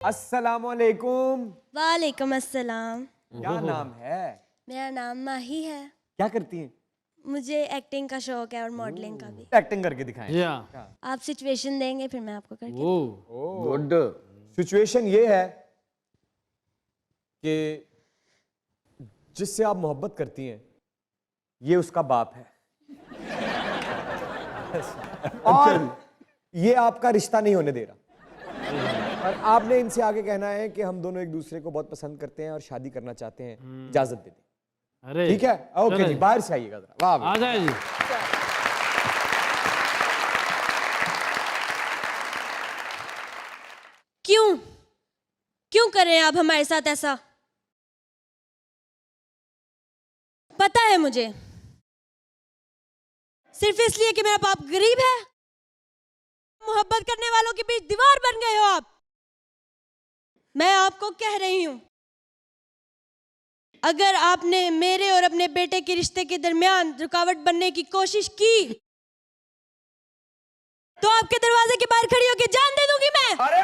अस्सलामुअलैकुम। वालेकुम अस्सलाम। क्या नाम है? मेरा नाम माही है। क्या करती हैं? मुझे एक्टिंग का शौक है और मॉडलिंग का भी। एक्टिंग करके दिखाएं। आप सिचुएशन देंगे फिर मैं आपको करके। गुड। सिचुएशन ये है कि जिससे आप मोहब्बत करती हैं ये उसका बाप है और ये आपका रिश्ता नहीं होने दे रहा और आपने इनसे आगे कहना है कि हम दोनों एक दूसरे को बहुत पसंद करते हैं और शादी करना चाहते हैं, इजाजत दे दें। अरे ठीक है, ओके जी, बाहर से आइएगा जरा। वाह आ जाए जी। क्यों क्यों करें आप हमारे साथ ऐसा? पता है मुझे, सिर्फ इसलिए कि मेरा बाप गरीब है, मोहब्बत करने वालों के बीच दीवार बन गए हो आप। मैं आपको कह रही हूं, अगर आपने मेरे और अपने बेटे के रिश्ते के दरमियान रुकावट बनने की कोशिश की तो आपके दरवाजे के बाहर खड़ी होकर जान दे दूंगी मैं। अरे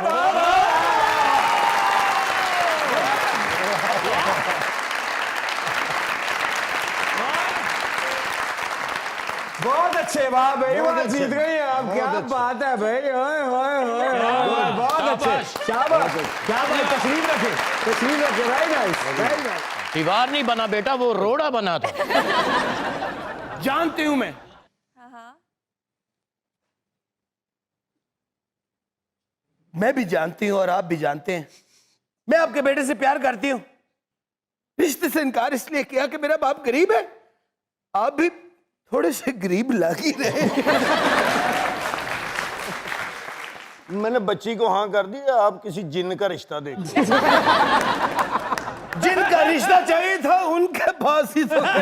बहुत अच्छे, वाह भाई, वाह, जीत गई आप। क्या बात है भाई, ओए ओए ओए, बहुत अच्छे, शाबाश, क्या बात। तस्लीम रखे, तस्लीम रखे, वेरी नाइस, वेरी नाइस। दीवार नहीं बना बेटा, वो रोड़ा बना था। जानती हूं मैं। मैं भी जानती हूं और आप भी जानते हैं, मैं आपके बेटे से प्यार करती हूं। रिश्ते से इनकार इसलिए किया कि मेरा बाप गरीब है। आप भी थोड़े से गरीब लग ही रहे। मैंने बच्ची को हाँ कर दिया, आप किसी जिन का रिश्ता देखिए। जिनका रिश्ता चाहिए था उनके पास ही तो है।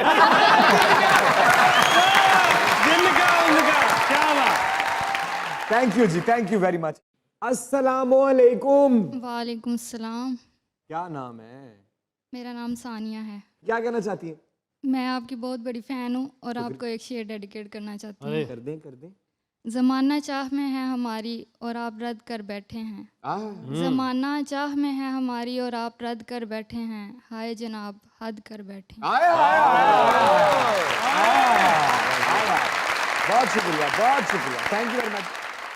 जिनका उनका क्या बात। Thank you ji, thank you very much. अस्सलामुअलैकुम। वालेकुम सलाम। क्या नाम है? मेरा नाम सानिया है। क्या कहना चाहती हैं? मैं आपकी बहुत बड़ी फ़ैन हूँ और आपको एक शेर डेडिकेट करना चाहती हूँ। कर दें, कर दें। ज़माना चाह में है हमारी और आप रद्द कर बैठे हैं। ज़माना चाह में है हमारी और आप रद्द कर बैठे हैं। हाय जनाब हद कर बैठे हैं। बहुत शुक्रिया, बहुत शुक्रिया, थैंक यू वेरी मच।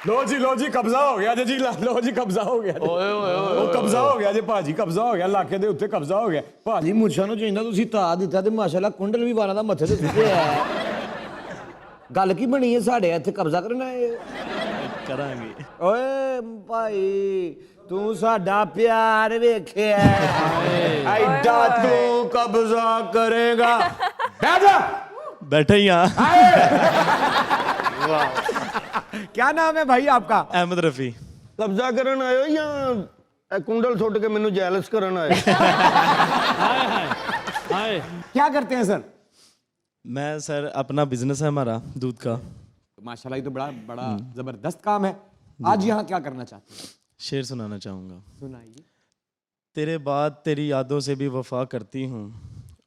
लो जी कब्जा हो गया जी, लो जी कब्जा हो गया। ਉਹ ਕਬਜ਼ਾ ਹੋ ਗਿਆ ਜੀ ਭਾਜੀ, ਕਬਜ਼ਾ ਹੋ ਗਿਆ, ਇਲਾਕੇ ਦੇ ਉੱਤੇ ਕਬਜ਼ਾ ਹੋ ਗਿਆ ਭਾਜੀ। ਮੁੱਛਾਂ ਨੂੰ ਜਿੰਨਾ ਤੁਸੀਂ ਤਾ ਦਿੱਤਾ ਤੇ ਮਾਸ਼ਾਅੱਲਾ ਕੁੰਡਲ ਵੀ ਵਾਰਾਂ ਦਾ ਮੱਥੇ ਤੇ ਸੁੱਟਿਆ ਹੈ। ਗੱਲ ਕੀ ਬਣੀ ਹੈ? ਸਾਡੇ ਇੱਥੇ ਕਬਜ਼ਾ ਕਰਨ ਆਏ ਕਰਾਂਗੇ। ਓਏ ਭਾਈ ਤੂੰ ਸਾਡਾ ਪਿਆਰ ਵੇਖਿਆ ਐਡਾ ਤੂੰ ਕਬਜ਼ਾ ਕਰੇਗਾ। ਬਹਿ ਜਾ। बैठे ही यहाँ। क्या नाम है भाई आपका? अहमद रफ़ी। कब्जा करन आयो या कुंडल छोड़ के मैनू जैलस करन आयो? क्या करते हैं सर? मैं सर अपना बिजनेस है हमारा दूध का। माशाल्लाह, ये तो बड़ा बड़ा जबरदस्त काम है। आज यहाँ क्या करना चाहते हैं? शेर सुनाना चाहूँगा। सुनाइए। तेरे बाद तेरी यादों से भी वफा करती हूँ,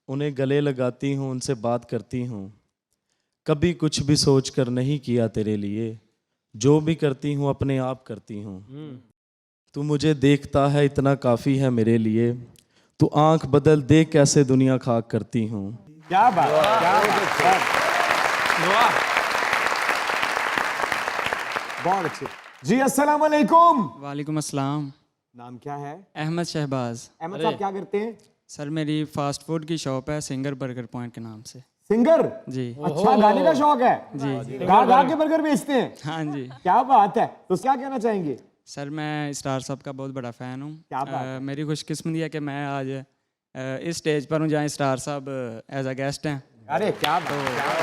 उन्हें गले लगाती हूँ, उनसे बात करती हूँ। कभी कुछ भी सोच कर नहीं किया तेरे लिए, जो भी करती हूँ अपने आप करती हूँ। तू मुझे देखता है इतना काफ़ी है मेरे लिए, तू आंख बदल दे कैसे दुनिया खाक करती हूँ। क्या बात, क्या बात, बहुत अच्छे जी। अस्सलाम वालेकुम। वालेकुम अस्सलाम। नाम क्या है? अहमद शहबाज। अहमद साहब क्या करते हैं? सर मेरी फास्ट फूड की शॉप है सिंगर बर्गर पॉइंट के नाम से। सिंगर? जी। अच्छा, गाने का शौक है? जी। गा के बर्गर बेचते हैं? हाँ जी। क्या बात है। तो क्या कहना चाहेंगे? सर मैं स्टार साहब का बहुत बड़ा फ़ैन हूँ। क्या बात मेरी खुशकिस्मती है कि मैं आज इस स्टेज पर हूँ जहाँ स्टार साहब एज अ गेस्ट हैं। अरे क्या बात,